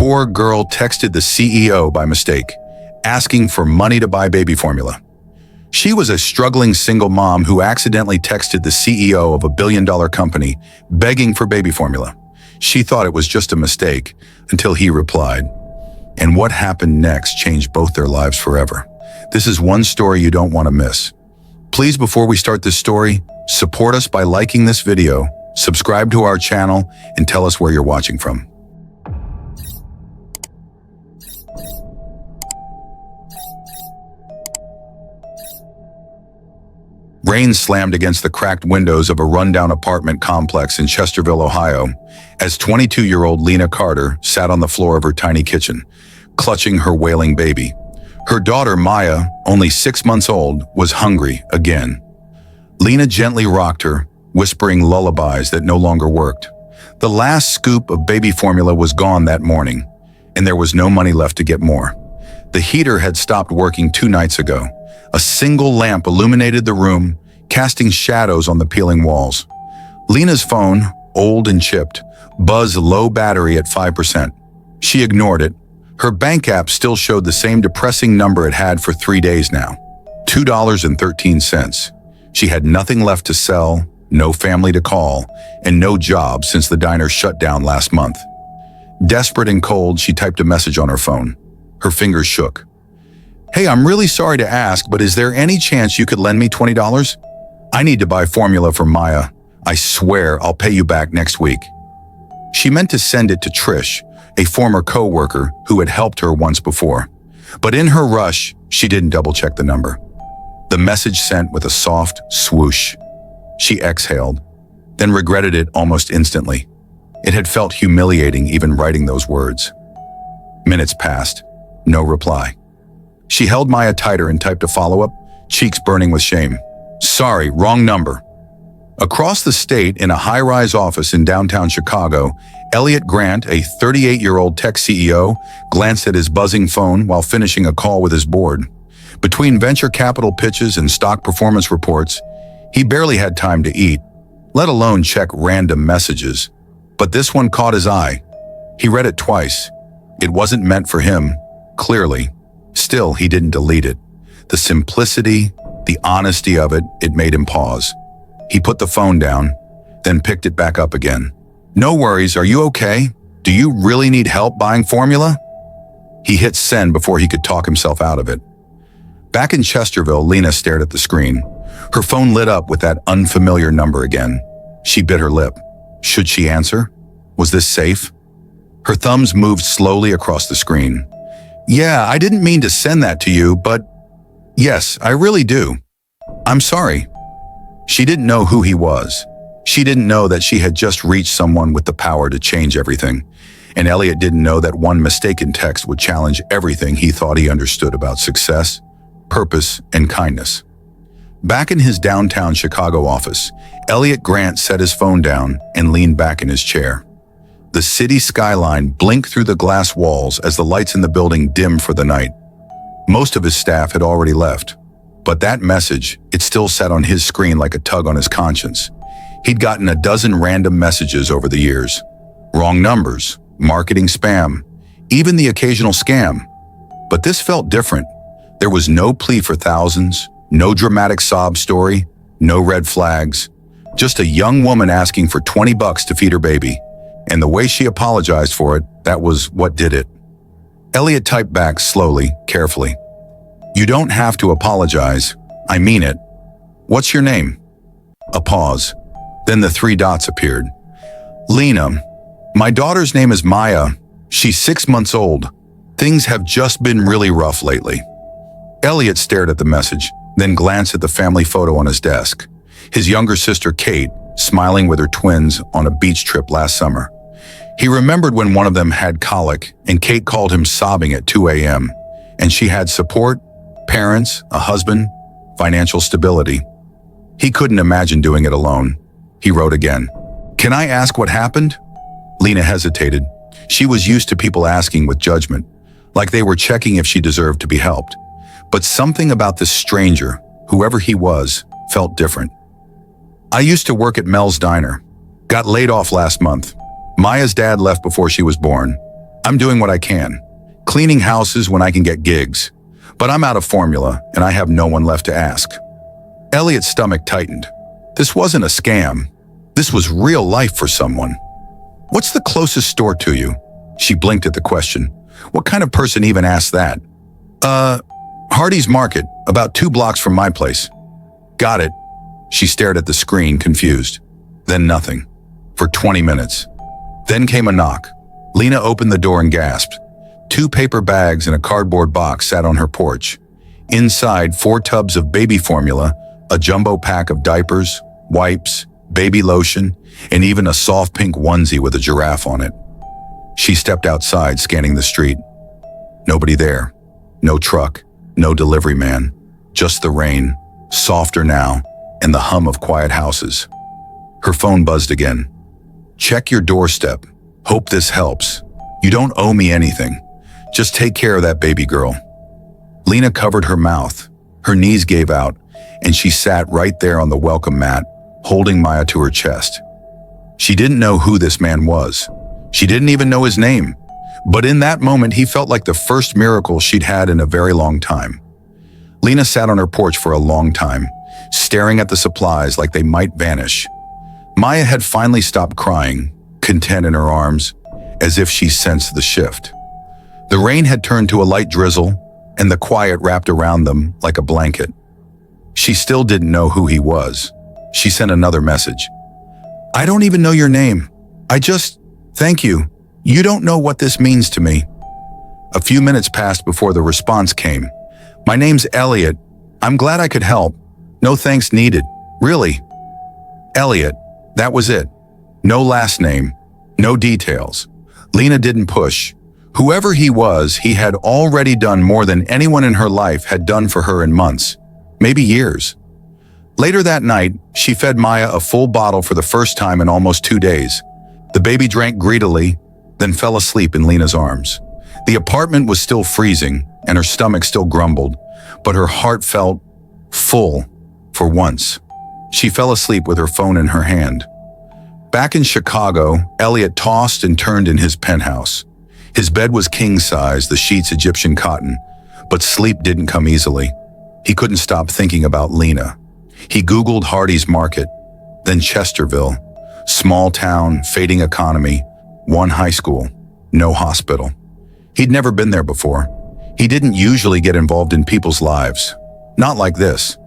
poor girl texted the CEO by mistake, asking for money to buy baby formula. She was a struggling single mom who accidentally texted the CEO of a billion-dollar company, begging for baby formula. She thought it was just a mistake until he replied. And what happened next changed both their lives forever. This is one story you don't want to miss. Please, before we start this story, support us by liking this video, subscribe to our channel, and tell us where you're watching from. Rain slammed against the cracked windows of a rundown apartment complex in Chesterville, Ohio, as 22-year-old Lena Carter sat on the floor of her tiny kitchen, clutching her wailing baby. Her daughter, Maya, only 6 months old, was hungry again. Lena gently rocked her, whispering lullabies that no longer worked. The last scoop of baby formula was gone that morning, and there was no money left to get more. The heater had stopped working 2 nights ago. A single lamp illuminated the room, casting shadows on the peeling walls. Lena's phone, old and chipped, buzzed low battery at 5%. She ignored it. Her bank app still showed the same depressing number it had for 3 days now, $2.13. She had nothing left to sell, no family to call, and no job since the diner shut down last month. Desperate and cold, she typed a message on her phone. Her fingers shook. "Hey, I'm really sorry to ask, but is there any chance you could lend me $20? I need to buy formula for Maya. I swear I'll pay you back next week." She meant to send it to Trish, a former co-worker who had helped her once before. But in her rush, she didn't double-check the number. The message sent with a soft swoosh. She exhaled, then regretted it almost instantly. It had felt humiliating even writing those words. Minutes passed. No reply. She held Maya tighter and typed a follow-up, cheeks burning with shame. "Sorry, wrong number." Across the state, in a high-rise office in downtown Chicago, Elliot Grant, a 38-year-old tech CEO, glanced at his buzzing phone while finishing a call with his board. Between venture capital pitches and stock performance reports, he barely had time to eat, let alone check random messages. But this one caught his eye. He read it twice. It wasn't meant for him, clearly. Still, he didn't delete it. The simplicity, the honesty of it, it made him pause. He put the phone down, then picked it back up again. "No worries, are you okay? Do you really need help buying formula?" He hit send before he could talk himself out of it. Back in Chesterville, Lena stared at the screen. Her phone lit up with that unfamiliar number again. She bit her lip. Should she answer? Was this safe? Her thumbs moved slowly across the screen. "Yeah, I didn't mean to send that to you, but yes, I really do. I'm sorry." She didn't know who he was. She didn't know that she had just reached someone with the power to change everything. And Elliot didn't know that one mistaken text would challenge everything he thought he understood about success, purpose, and kindness. Back in his downtown Chicago office, Elliot Grant set his phone down and leaned back in his chair. The city skyline blinked through the glass walls as the lights in the building dimmed for the night. Most of his staff had already left, but that message, it still sat on his screen like a tug on his conscience. He'd gotten a dozen random messages over the years. Wrong numbers, marketing spam, even the occasional scam. But this felt different. There was no plea for thousands, no dramatic sob story, no red flags. Just a young woman asking for $20 to feed her baby. And the way she apologized for it, that was what did it. Elliot typed back slowly, carefully. "You don't have to apologize. I mean it. What's your name?" A pause. Then the 3 dots appeared. "Lena, my daughter's name is Maya. She's 6 months old. Things have just been really rough lately." Elliot stared at the message, then glanced at the family photo on his desk. His younger sister, Kate, smiling with her twins on a beach trip last summer. He remembered when one of them had colic and Kate called him sobbing at 2 a.m. And she had support, parents, a husband, financial stability. He couldn't imagine doing it alone. He wrote again. "Can I ask what happened?" Lena hesitated. She was used to people asking with judgment, like they were checking if she deserved to be helped. But something about this stranger, whoever he was, felt different. "I used to work at Mel's Diner. Got laid off last month. Maya's dad left before she was born. I'm doing what I can, cleaning houses when I can get gigs. But I'm out of formula, and I have no one left to ask. Elliot's stomach tightened. This wasn't a scam. This was real life for someone. What's the closest store to you? She blinked at the question. What kind of person even asked that? Hardy's Market, about 2 blocks from my place. Got it. She stared at the screen, confused. Then nothing. For 20 minutes. Then came a knock. Lena opened the door and gasped. 2 paper bags and a cardboard box sat on her porch. Inside, 4 tubs of baby formula, a jumbo pack of diapers, wipes, baby lotion, and even a soft pink onesie with a giraffe on it. She stepped outside, scanning the street. Nobody there. No truck, no delivery man. Just the rain, softer now, and the hum of quiet houses. Her phone buzzed again. Check your doorstep. Hope this helps. You don't owe me anything. Just take care of that baby girl. Lena covered her mouth. Her knees gave out, and she sat right there on the welcome mat, holding Maya to her chest. She didn't know who this man was. She didn't even know his name. But in that moment, he felt like the first miracle she'd had in a very long time. Lena sat on her porch for a long time, staring at the supplies like they might vanish. Maya had finally stopped crying, content in her arms, as if she sensed the shift. The rain had turned to a light drizzle, and the quiet wrapped around them like a blanket. She still didn't know who he was. She sent another message. I don't even know your name. Thank you. You don't know what this means to me. A few minutes passed before the response came. My name's Elliot. I'm glad I could help. No thanks needed. Really. Elliot. That was it. No last name. No details. Lena didn't push. Whoever he was, he had already done more than anyone in her life had done for her in months, maybe years. Later that night, she fed Maya a full bottle for the first time in almost 2 days. The baby drank greedily, then fell asleep in Lena's arms. The apartment was still freezing, and her stomach still grumbled, but her heart felt full for once. She fell asleep with her phone in her hand. Back in Chicago, Elliot tossed and turned in his penthouse. His bed was king-size, the sheets Egyptian cotton, but sleep didn't come easily. He couldn't stop thinking about Lena. He Googled Hardy's Market, then Chesterville. Small town, fading economy, 1 high school, no hospital. He'd never been there before. He didn't usually get involved in people's lives. Not like this.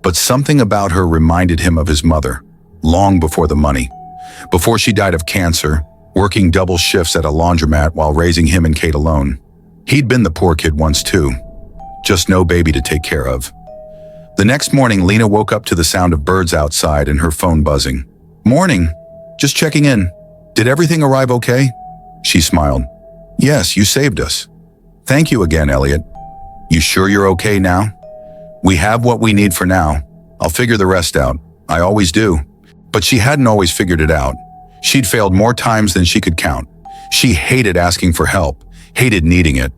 But something about her reminded him of his mother, long before the money. Before she died of cancer, working double shifts at a laundromat while raising him and Kate alone. He'd been the poor kid once too. Just no baby to take care of. The next morning, Lena woke up to the sound of birds outside and her phone buzzing. Morning. Just checking in. Did everything arrive okay? She smiled. Yes, you saved us. Thank you again, Elliot. You sure you're okay now? We have what we need for now. I'll figure the rest out. I always do. But she hadn't always figured it out. She'd failed more times than she could count. She hated asking for help, hated needing it.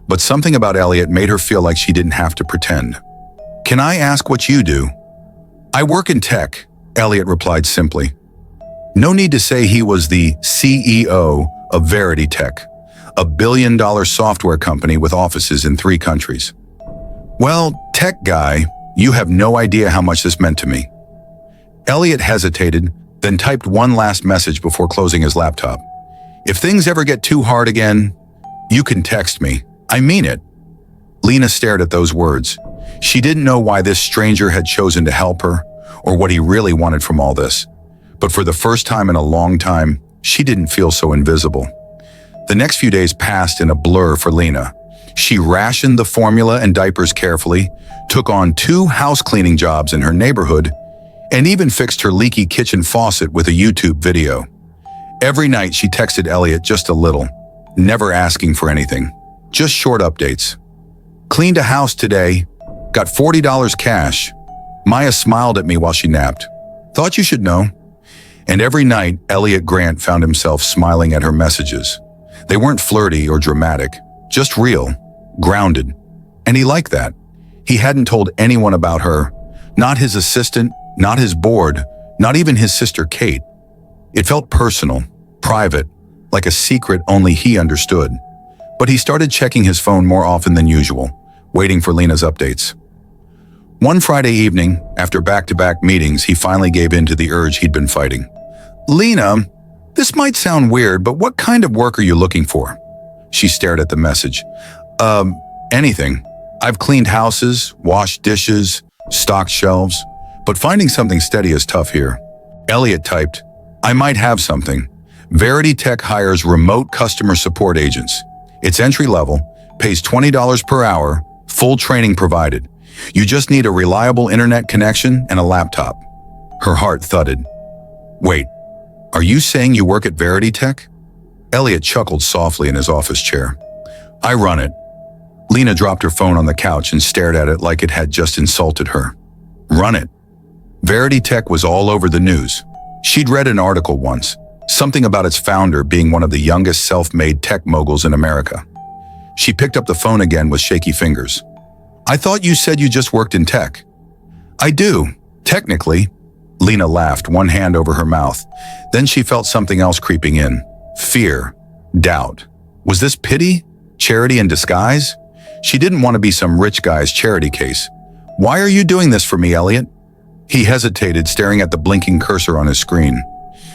But something about Elliot made her feel like she didn't have to pretend. Can I ask what you do? I work in tech, Elliot replied simply. No need to say he was the CEO of Verity Tech, a billion-dollar software company with offices in 3 countries. Well, tech guy, you have no idea how much this meant to me. Elliot hesitated, then typed one last message before closing his laptop. If things ever get too hard again, you can text me. I mean it. Lena stared at those words. She didn't know why this stranger had chosen to help her, or what he really wanted from all this. But for the first time in a long time, she didn't feel so invisible. The next few days passed in a blur for Lena. She rationed the formula and diapers carefully, took on 2 house cleaning jobs in her neighborhood, and even fixed her leaky kitchen faucet with a YouTube video. Every night she texted Elliot just a little, never asking for anything, just short updates. Cleaned a house today, got $40 cash. Maya smiled at me while she napped. Thought you should know. And every night, Elliot Grant found himself smiling at her messages. They weren't flirty or dramatic, just real, grounded. And he liked that. He hadn't told anyone about her, not his assistant, not his board, not even his sister Kate. It felt personal, private, like a secret only he understood. But he started checking his phone more often than usual, waiting for Lena's updates. One Friday evening, after back-to-back meetings, he finally gave in to the urge he'd been fighting. "Lena, this might sound weird, but what kind of work are you looking for?" She stared at the message. Anything. I've cleaned houses, washed dishes, stocked shelves, but finding something steady is tough here." Elliot typed, "I might have something. Verity Tech hires remote customer support agents. It's entry-level, pays $20 per hour, full training provided. You just need a reliable internet connection and a laptop." Her heart thudded. "Wait, are you saying you work at Verity Tech?" Elliot chuckled softly in his office chair. "I run it." Lena dropped her phone on the couch and stared at it like it had just insulted her. Run it. Verity Tech was all over the news. She'd read an article once, something about its founder being one of the youngest self-made tech moguls in America. She picked up the phone again with shaky fingers. "I thought you said you just worked in tech." "I do, technically." Lena laughed, one hand over her mouth. Then she felt something else creeping in. Fear. Doubt. Was this pity? Charity in disguise? She didn't want to be some rich guy's charity case. "Why are you doing this for me, Elliot?" He hesitated, staring at the blinking cursor on his screen.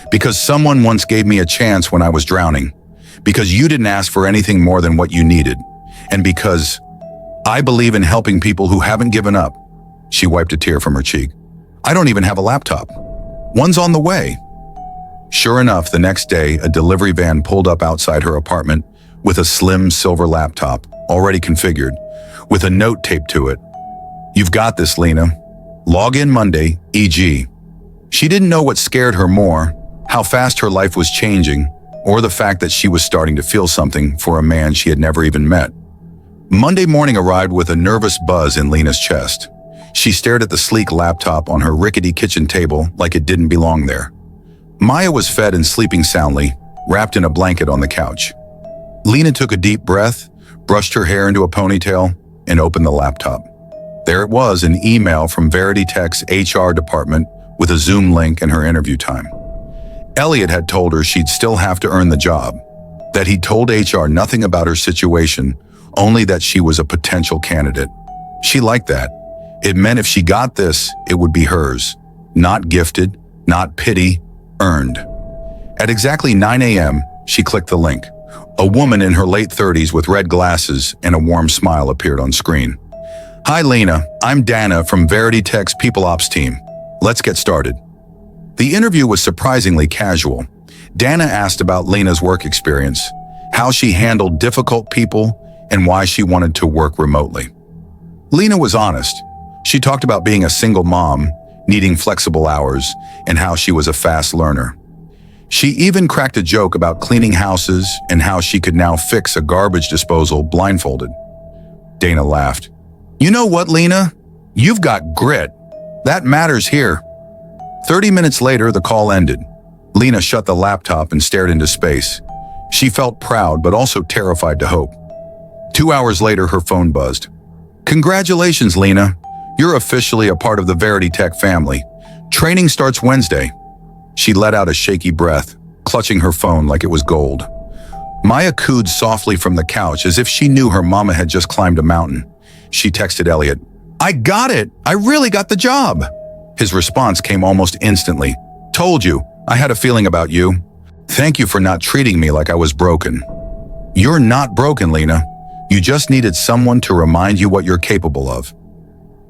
"Because someone once gave me a chance when I was drowning. Because you didn't ask for anything more than what you needed. And because I believe in helping people who haven't given up." She wiped a tear from her cheek. "I don't even have a laptop. One's on the way." Sure enough, the next day, a delivery van pulled up outside her apartment with a slim silver laptop, already configured, with a note taped to it. "You've got this, Lena. Log in Monday, e.g." She didn't know what scared her more, how fast her life was changing, or the fact that she was starting to feel something for a man she had never even met. Monday morning arrived with a nervous buzz in Lena's chest. She stared at the sleek laptop on her rickety kitchen table like it didn't belong there. Maya was fed and sleeping soundly, wrapped in a blanket on the couch. Lena took a deep breath, brushed her hair into a ponytail, and opened the laptop. There it was, an email from Verity Tech's HR department with a Zoom link and her interview time. Elliot had told her she'd still have to earn the job, that he'd told HR nothing about her situation, only that she was a potential candidate. She liked that. It meant if she got this, it would be hers. Not gifted, not pity, earned. At exactly 9 a.m., she clicked the link. A woman in her late 30s with red glasses and a warm smile appeared on screen. "Hi, Lena. I'm Dana from Verity Tech's People Ops team. Let's get started." The interview was surprisingly casual. Dana asked about Lena's work experience, how she handled difficult people, and why she wanted to work remotely. Lena was honest. She talked about being a single mom, needing flexible hours, and how she was a fast learner. She even cracked a joke about cleaning houses and how she could now fix a garbage disposal blindfolded. Dana laughed. "You know what, Lena? You've got grit. That matters here." 30 minutes later, the call ended. Lena shut the laptop and stared into space. She felt proud, but also terrified to hope. 2 hours later, her phone buzzed. "Congratulations, Lena. You're officially a part of the Verity Tech family. Training starts Wednesday." She let out a shaky breath, clutching her phone like it was gold. Maya cooed softly from the couch as if she knew her mama had just climbed a mountain. She texted Elliot, "I got it! I really got the job!" His response came almost instantly. "Told you, I had a feeling about you. Thank you for not treating me like I was broken." "You're not broken, Lena. You just needed someone to remind you what you're capable of."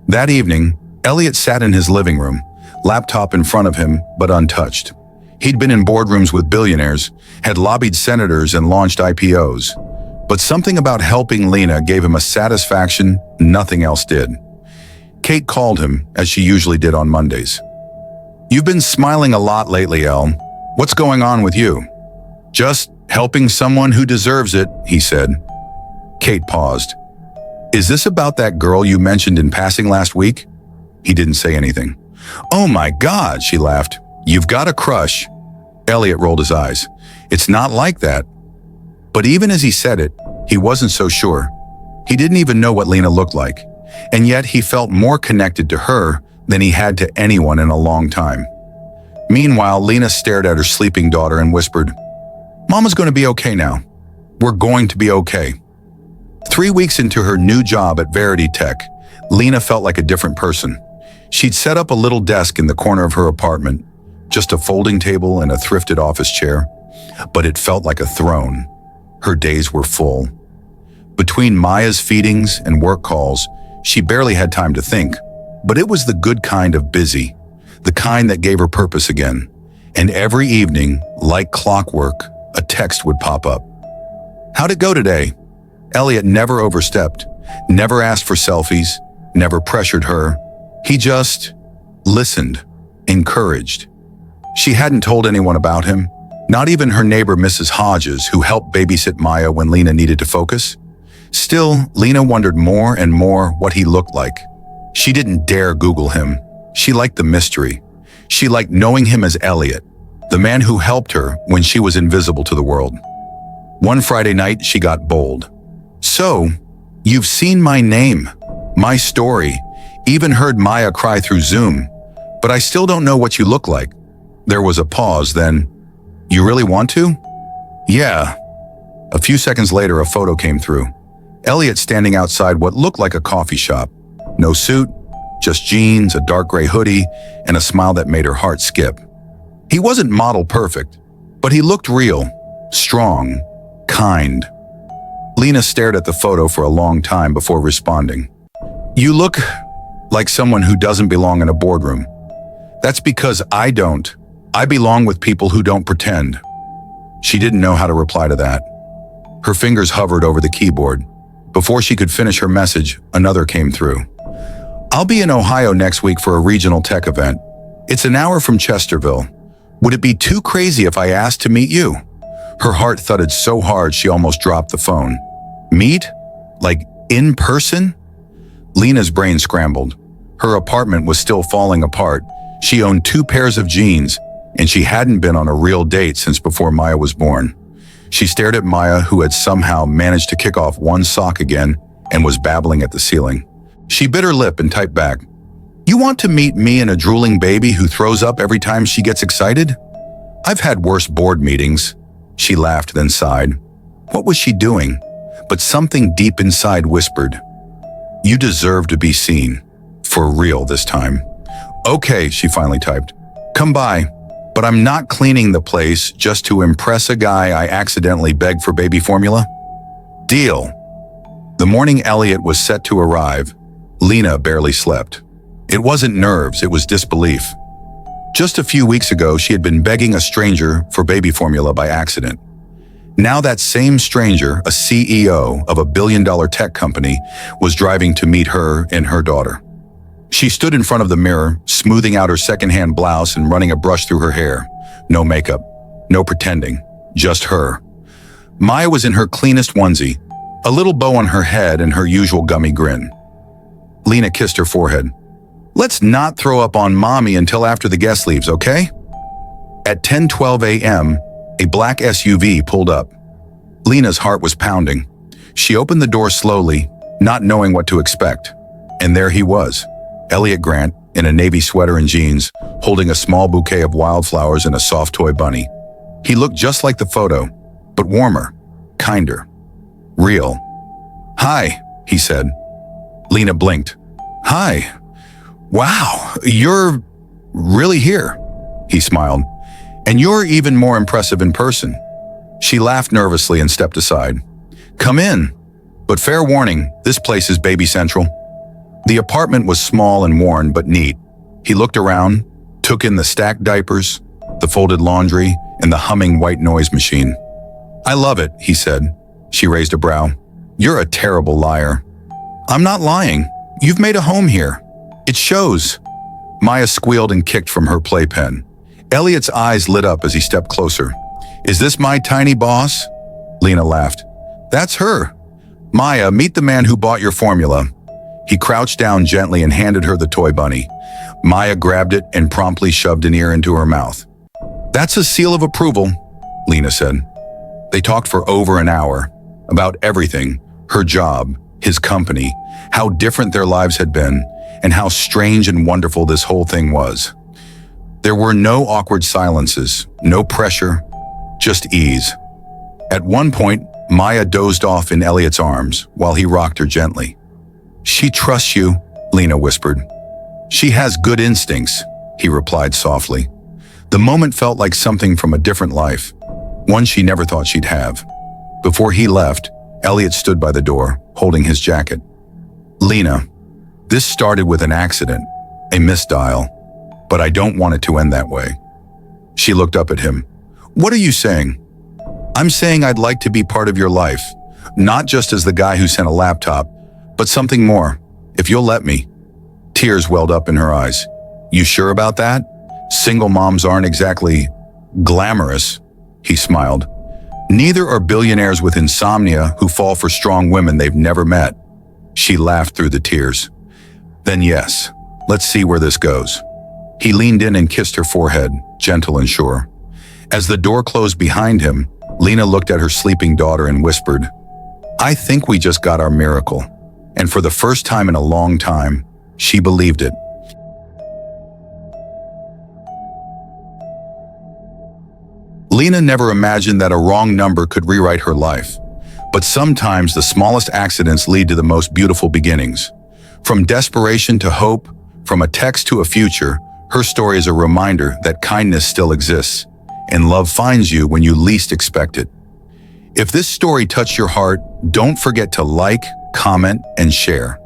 That evening, Elliot sat in his living room, laptop in front of him, but untouched. He'd been in boardrooms with billionaires, had lobbied senators and launched IPOs. But something about helping Lena gave him a satisfaction nothing else did. Kate called him, as she usually did on Mondays. "You've been smiling a lot lately, El. What's going on with you?" "Just helping someone who deserves it," he said. Kate paused. "Is this about that girl you mentioned in passing last week?" He didn't say anything. "Oh my God," she laughed. "You've got a crush." Elliot rolled his eyes. "It's not like that." But even as he said it, he wasn't so sure. He didn't even know what Lena looked like, and yet he felt more connected to her than he had to anyone in a long time. Meanwhile, Lena stared at her sleeping daughter and whispered, Mama's going to be okay now. We're going to be okay. 3 weeks into her new job at Verity Tech, Lena felt like a different person. She'd set up a little desk in the corner of her apartment, just a folding table and a thrifted office chair, but it felt like a throne. Her days were full. Between Maya's feedings and work calls, she barely had time to think, but it was the good kind of busy, the kind that gave her purpose again. And every evening, like clockwork, a text would pop up. "How'd it go today?" Elliot never overstepped, never asked for selfies, never pressured her. He just listened, encouraged. She hadn't told anyone about him, not even her neighbor Mrs. Hodges, who helped babysit Maya when Lena needed to focus. Still, Lena wondered more and more what he looked like. She didn't dare Google him. She liked the mystery. She liked knowing him as Elliot, the man who helped her when she was invisible to the world. One Friday night, she got bold. "So, you've seen my name, my story, even heard Maya cry through Zoom, but I still don't know what you look like." There was a pause, then, "You really want to?" "Yeah." A few seconds later, a photo came through. Elliot standing outside what looked like a coffee shop. No suit, just jeans, a dark gray hoodie, and a smile that made her heart skip. He wasn't model perfect, but he looked real, strong, kind. Lena stared at the photo for a long time before responding. "You look like someone who doesn't belong in a boardroom." "That's because I don't. I belong with people who don't pretend." She didn't know how to reply to that. Her fingers hovered over the keyboard. Before she could finish her message, another came through. "I'll be in Ohio next week for a regional tech event. It's an hour from Chesterville. Would it be too crazy if I asked to meet you?" Her heart thudded so hard she almost dropped the phone. Meet? Like in person? Lena's brain scrambled. Her apartment was still falling apart. She owned 2 pairs of jeans, and she hadn't been on a real date since before Maya was born. She stared at Maya, who had somehow managed to kick off one sock again and was babbling at the ceiling. She bit her lip and typed back, "You want to meet me and a drooling baby who throws up every time she gets excited? I've had worse board meetings." She laughed, then sighed. What was she doing? But something deep inside whispered, "You deserve to be seen. For real this time." "Okay," she finally typed. "Come by. But I'm not cleaning the place just to impress a guy I accidentally begged for baby formula." "Deal." The morning Elliot was set to arrive, Lena barely slept. It wasn't nerves, it was disbelief. Just a few weeks ago, she had been begging a stranger for baby formula by accident. Now that same stranger, a CEO of a billion-dollar tech company, was driving to meet her and her daughter. She stood in front of the mirror, smoothing out her secondhand blouse and running a brush through her hair. No makeup, no pretending, just her. Maya was in her cleanest onesie, a little bow on her head and her usual gummy grin. Lena kissed her forehead. "Let's not throw up on mommy until after the guest leaves, okay?" At 10:12 a.m., a black SUV pulled up. Lena's heart was pounding. She opened the door slowly, not knowing what to expect. And there he was, Elliot Grant, in a navy sweater and jeans, holding a small bouquet of wildflowers and a soft toy bunny. He looked just like the photo, but warmer, kinder, real. "Hi," he said. Lena blinked. "Hi. Wow, you're really here," he smiled. "And you're even more impressive in person." She laughed nervously and stepped aside. "Come in. But fair warning, this place is baby central." The apartment was small and worn but neat. He looked around, took in the stacked diapers, the folded laundry, and the humming white noise machine. "I love it," he said. She raised a brow. "You're a terrible liar." "I'm not lying. You've made a home here. It shows." Maya squealed and kicked from her playpen. Elliot's eyes lit up as he stepped closer. "Is this my tiny boss?" Lena laughed. "That's her. Maya, meet the man who bought your formula." He crouched down gently and handed her the toy bunny. Maya grabbed it and promptly shoved an ear into her mouth. "That's a seal of approval," Lena said. They talked for over an hour, about everything, her job, his company, how different their lives had been, and how strange and wonderful this whole thing was. There were no awkward silences, no pressure, just ease. At one point, Maya dozed off in Elliot's arms while he rocked her gently. "She trusts you," Lena whispered. "She has good instincts," he replied softly. The moment felt like something from a different life, one she never thought she'd have. Before he left, Elliot stood by the door, holding his jacket. "Lena, this started with an accident, a misdial, but I don't want it to end that way." She looked up at him. "What are you saying?" "I'm saying I'd like to be part of your life, not just as the guy who sent a laptop, but something more, if you'll let me." Tears welled up in her eyes. "You sure about that? Single moms aren't exactly glamorous," he smiled. "Neither are billionaires with insomnia who fall for strong women they've never met." She laughed through the tears. "Then yes, let's see where this goes." He leaned in and kissed her forehead, gentle and sure. As the door closed behind him, Lena looked at her sleeping daughter and whispered, "I think we just got our miracle." And for the first time in a long time, she believed it. Lena never imagined that a wrong number could rewrite her life. But sometimes the smallest accidents lead to the most beautiful beginnings. From desperation to hope, from a text to a future, her story is a reminder that kindness still exists, and love finds you when you least expect it. If this story touched your heart, don't forget to like, comment, and share.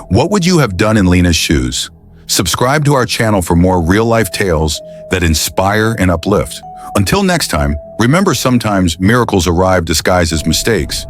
What would you have done in Lena's shoes? Subscribe to our channel for more real-life tales that inspire and uplift. Until next time, remember sometimes miracles arrive disguised as mistakes,